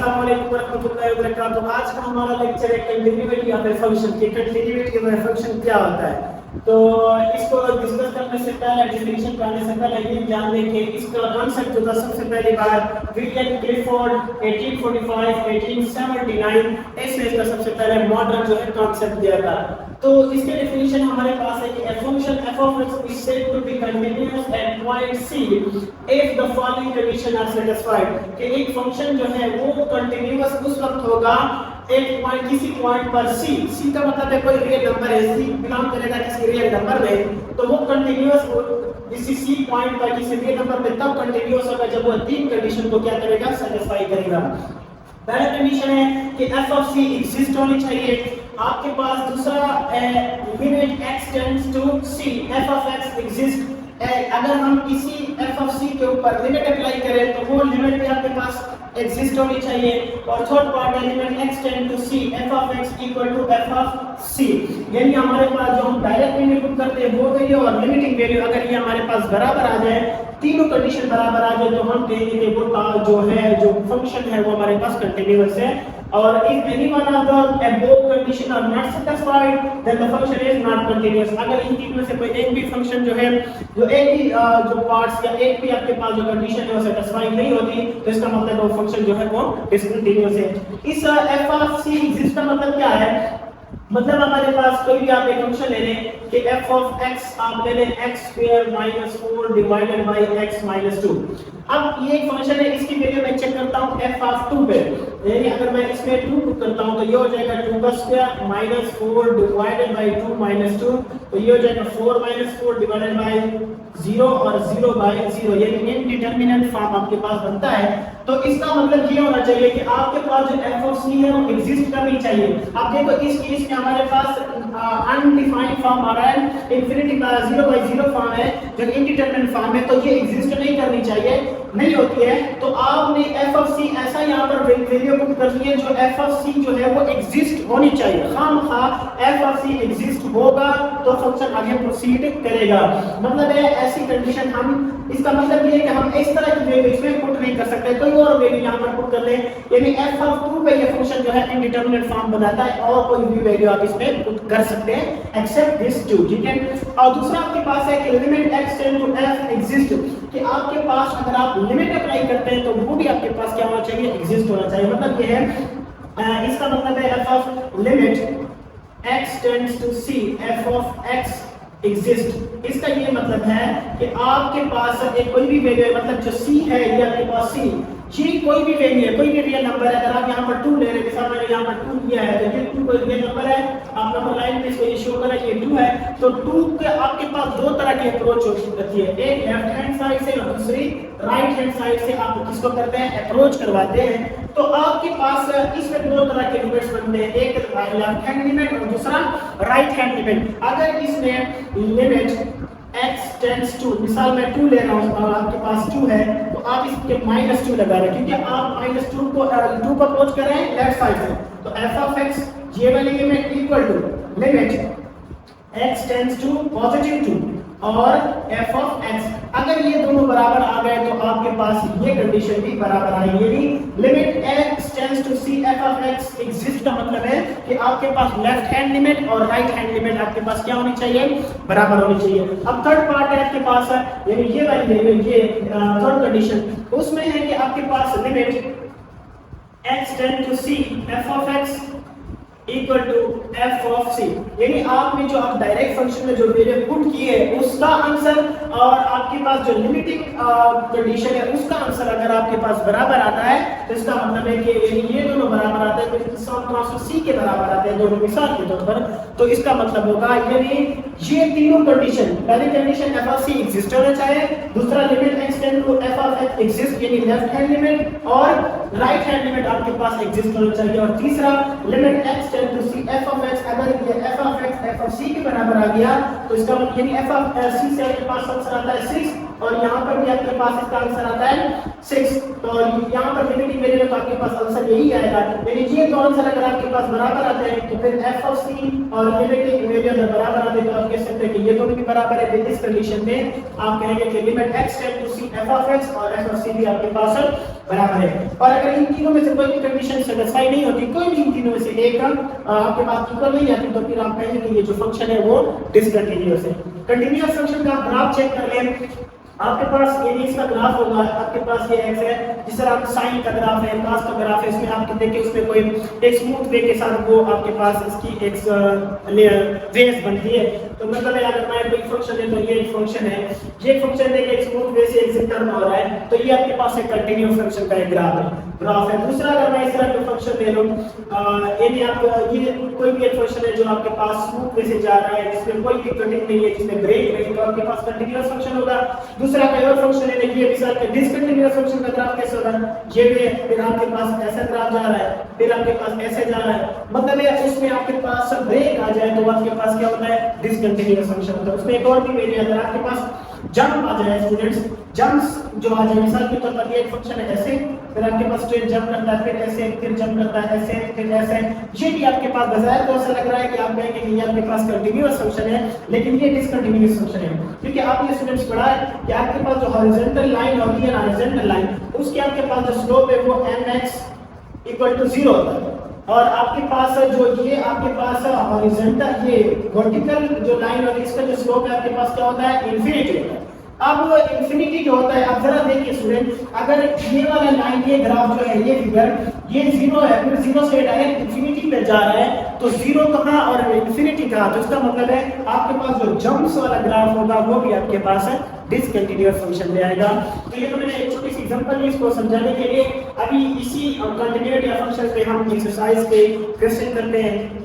अस्सलाम वालेकुम वरहमतुल्लाहि वबरकातुहू। आज का हमारा लेक्चर है कंटिन्यूटी ऑफ ए फंक्शन की। कंटिन्यूटी ऑफ ए फंक्शन क्या होता है, तो इसको डिस्कस करने से पहले, डेफिनेशन करने से पहले ये जान लें कि इसका कॉन्सेप्ट जो था सबसे पहली बार विलियम क्लिफोर्ड 1845 1879 इसने इसका सबसे पहले मॉडर्न जो है कॉन्सेप्ट दिया था। तो इसके डेफिनेशन हमारे पास है कि a function f of x is said to be continuous at point c if the following condition are satisfied, कि एक फंक्शन जो है वो कंटीन्यूअस उस वक्त होगा एक पॉइंट किसी पॉइंट पर c का मतलब है कोई रियल नंबर है, c बिलोंग करेगा किसी रियल नंबर में, तो वो कंटीन्यूअस किसी c पॉइंट पर किसी रियल नंबर में तब कंटीन्यूअस होगा जब वो तीन कंडीशन को क्या करेगा, सेटिस्फाई करेगा। पहला कंडीशन है कि f of c एग्जिस्ट होनी चाहिए। आपके पास दूसरा limit x tends to c f of x exist. अगर हम किसी f of c के ऊपर लिमिट अप्लाई करें तो वो लिमिट भी आपके पास एग्जिस्ट होनी चाहिए। और थर्ड पार्ट है limit x tend to c f of x equal to f of c, यानी हमारे पास जो हम डायरेक्ट वैल्यू पुट करते हैं वो वैल्यू और लिमिटिंग वैल्यू अगर ये हमारे पास बराबर आ जाए, तीनों कंडीशन बराबर आ जाए, तो हम कहेंगे कि वो जो है जो फंक्शन है वो हमारे पास कंटीन्यूअस है। और if any one of the above condition are not satisfied then the function is not continuous। अगर इन तीन में से कोई एक भी फंक्शन जो है, जो एक भी जो पार्ट्स या एक भी आपके पास जो कंडीशन है वो सेटिस्फाई नहीं होती, तो इसका मतलब वो फंक्शन जो है वो डिसकंटीन्यूअस है। इस f of c एग्जिस्ट का मतलब क्या है, मतलब हमारे पास कोई भी आप एक फंक्शन ले लें कि f of x आप ले लें x square minus 4 divided by x minus 2। अब ये एक फंक्शन है, इसकी वैल्यू मैं चेक करता हूँ f of 2 पे, यानी अगर मैं इसमें 2 पुट करता हूँ तो ये हो जाएगा 2 का square minus 4 divided by 2 minus 2, तो ये हो जाएगा 4 माइनस 4 डिवाइडेड बाय 0 और 0 बाय 0, यानी इनडिटरमिनेट फॉर्म आपके पास बनता है। तो इसका मतलब ये होना चाहिए कि आपके पास जो f of c है वो एग्जिस्ट करनी चाहिए। अब देखो इस केस में हमारे पास अनडिफाइंड फॉर्म आ रहा है, इंफिनिटी का 0 बाय 0 फॉर्म है जो इनडिटरमिनेट फॉर्म है, तो ये एग्जिस्ट नहीं करनी चाहिए, नहीं होती है। तो आपने f of c ऐसा यहाँ पर वैल्यू पुट कर ली है जो f of c जो है वो एग्जिस्ट होनी चाहिए। खामखा f of c एग्जिस्ट होगा तो फंक्शन आगे प्रोसीड करेगा। मतलब है ऐसी कंडीशन हम, इसका मतलब ये है कि हम इस तरह की वैल्यू इसमें पुट नहीं कर सकते, कोई और वैल्यू यहाँ पर पुट कर लें, यानी f of 2 पे ये फंक्शन जो है इनडिटरमिनेट फॉर्म बनाता है और कोई भी वैल्यू आप इसमें पुट कर सकते हैं एक्सेप्ट दिस 2, ठीक है। और दूसरा आपके पास है कि limit x tend to f exist, कि आपके पास अगर आप लिमिट अप्लाई करते हैं तो वो भी आपके पास क्या होना चाहिए, एग्जिस्ट होना चाहिए। मतलब ये है, इसका मतलब है f of limit x tends to c f of x exist. इसका ये मतलब है कि आपके पास एक कोई भी वैल्यू है, मतलब जो c है ये आपके पास c, ये कोई भी वैल्यू है, कोई भी रियल नंबर है। अगर आप यहाँ पर 2 ले रहे हैं, जैसा मैंने यहाँ पर 2 लिया है, तो ये 2 कोई रियल नंबर है, आप नंबर लाइन में इसको ये शो कर रहा है ये 2 है, तो 2 के आपके पास दो तरह की अप्रोच होती है, एक लेफ्ट हैंड साइड से और दूसरी राइट हैंड साइड से आप किसको करते हैं, अप्रोच करवाते हैं। तो आपके पास इसमें दो तरह के लिमिट्स बनते हैं, एक लेफ्ट हैंड लिमिट और दूसरा राइट हैंड लिमिट। अगर इसमें लिमिट x टेंड्स टू, मिसाल मैं 2 ले रहा हूँ और आपके पास 2 है, तो आप इसके माइनस 2 लगा रहे हैं, क्योंकि आप माइनस 2 को अप्रोच कर रहे हैं लेफ्ट साइड से। तो f of x ये वाली limit equal to limit x tends to positive 2 और f of x, अगर ये दोनों बराबर आ गए तो आपके पास ये कंडीशन भी बराबर आएगी, यानी limit x tends to c f of x exist का मतलब है कि आपके पास लेफ्ट हैंड लिमिट और राइट हैंड लिमिट आपके पास क्या होनी चाहिए, बराबर होनी चाहिए। अब थर्ड पार्ट है आपके पास है, यानी ये वाली लिमिट, ये थर्ड कंडीशन, उसमें है कि आपके पास limit x tend to c f of x equal to f of c, यानी आपने जो आप डायरेक्ट फंक्शन में जो वैल्यू पुट की है उसका आंसर और आपके पास जो लिमिटिंग कंडीशन है उसका आंसर अगर आपके पास बराबर आता है, तो इसका मतलब है कि ये दोनों बराबर आते हैं, तो c के बराबर आते हैं दोनों, मिसाल के तौर पर। तो इसका मतलब होगा यानी ये तीनों कंडीशन, पहली condition f of c exist होना चाहिए, दूसरा limit x tend to f of x exist यानी लेफ्ट हैंड लिमिट और राइट हैंड लिमिट आपके पास एग्जिस्ट होना चाहिए, और तीसरा limit x tend to c f of x, अगर ये f of x f of c के बराबर आ गया तो इसका मतलब यानी f of c से आपके पास आंसर आता है 6 और यहाँ पर भी आपके पास इसका आंसर आता है 6। तो यहाँ पर लिमिटिंग वैल्यू में तो आपके पास आंसर यही आएगा। यानी ये दो आंसर अगर आपके पास बराबर आते हैं तो फिर f ऑफ c और लिमिटिंग वैल्यू अगर बराबर आते हैं तो आप कह सकते हैं कि ये दोनों भी बराबर है। इस कंडीशन में आप कहेंगे कि limit x tend to c f of x और f ऑफ c भी आपके पास बराबर है। और अगर इन तीनों में से कोई भी कंडीशन सेटिस्फाई नहीं होती, कोई भी इन तीनों में से एक आपके पास इक्वल नहीं आती, तो फिर आप कहेंगे कि ये जो फंक्शन है वो डिसकंटीन्यूअस है। कंटीन्यूअस फंक्शन का ग्राफ चेक कर लें। आपके पास ये इसका ग्राफ होगा, आपके पास ये x है, जिस तरह आप साइन का ग्राफ है, cos का ग्राफ है, इसमें आप देखिए उसमें कोई एक स्मूथ वे के साथ वो आपके पास इसकी एक वेव बनती है। तो मतलब अगर मैं कोई फंक्शन है तो ये एक फंक्शन है, ये फंक्शन देखिए एक स्मूथ वे से एक टर्न हो रहा है, तो ये आपके पास एक कंटीन्यूअस फंक्शन का एक ग्राफ है। दूसरा अगर मैं इस तरह का फंक्शन ले लूं, यदि आप ये कोई भी एक फंक्शन है जो आपके पास स्मूथ वे से जा रहा है, जिसमें कोई भी कटिंग नहीं है, जिसमें ब्रेक नहीं है, तो आपके पास कंटीन्यूअस फंक्शन होगा। दूसरा कोई और फंक्शन है, देखिए मिसाल के डिसकंटीन्यूअस फंक्शन का ग्राफ कैसे होगा, ये भी फिर आपके पास ऐसा ग्राफ जा रहा है, फिर आपके पास ऐसे जा रहा है, मतलब है उसमें आपके पास ब्रेक आ जाए तो आपके पास क्या होता है, डिसकंटीन्यूअस फंक्शन होता है। उसमें एक और भी वैल्यू अगर आपके पास जंप आ जाए, स्टूडेंट्स जंप्स जो आ जाए, मिसाल के तौर पर ये एक फंक्शन है ऐसे, फिर आपके पास स्ट्रेट जंप करता है, फिर ऐसे, फिर जंप करता है ऐसे, फिर ऐसे, ये भी आपके पास बजाय तो ऐसा लग रहा है कि आप कहेंगे कि ये आपके पास कंटीन्यूअस फंक्शन है, लेकिन ये डिसकंटीन्यूअस फंक्शन है। क्योंकि आपने स्टूडेंट्स पढ़ा है कि आपके पास जो हॉरिजॉन्टल लाइन होती है, हॉरिजॉन्टल लाइन, उसके आपके पास जो स्लोप है वो mx = 0 होता है, और आपके पास जो ये आपके पास हॉरिजॉन्टल ये वर्टिकल जो लाइन और इसका जो स्लोप है आपके पास क्या होता है, इन्फिनिटी होता है। अब वो इन्फिनिटी जो होता है, आप जरा देखिए स्टूडेंट, अगर ये वाला लाइन, ये ग्राफ जो है, ये फिगर, ये 0 है, फिर 0 से डायरेक्ट इन्फिनिटी पे जा रहा है, तो 0 कहाँ और इन्फिनिटी कहाँ, तो इसका मतलब है आपके पास जो जंप्स वाला ग्राफ होगा वो भी आपके पास डिसकंटीन्यूअस फंक्शन में आएगा। तो ये तो मैंने एक छोटी सी एग्जांपल ली इसको समझाने के लिए। अभी इसी कंटीन्यूटी फंक्शन पे हम एक्सरसाइज के क्वेश्चन करते हैं।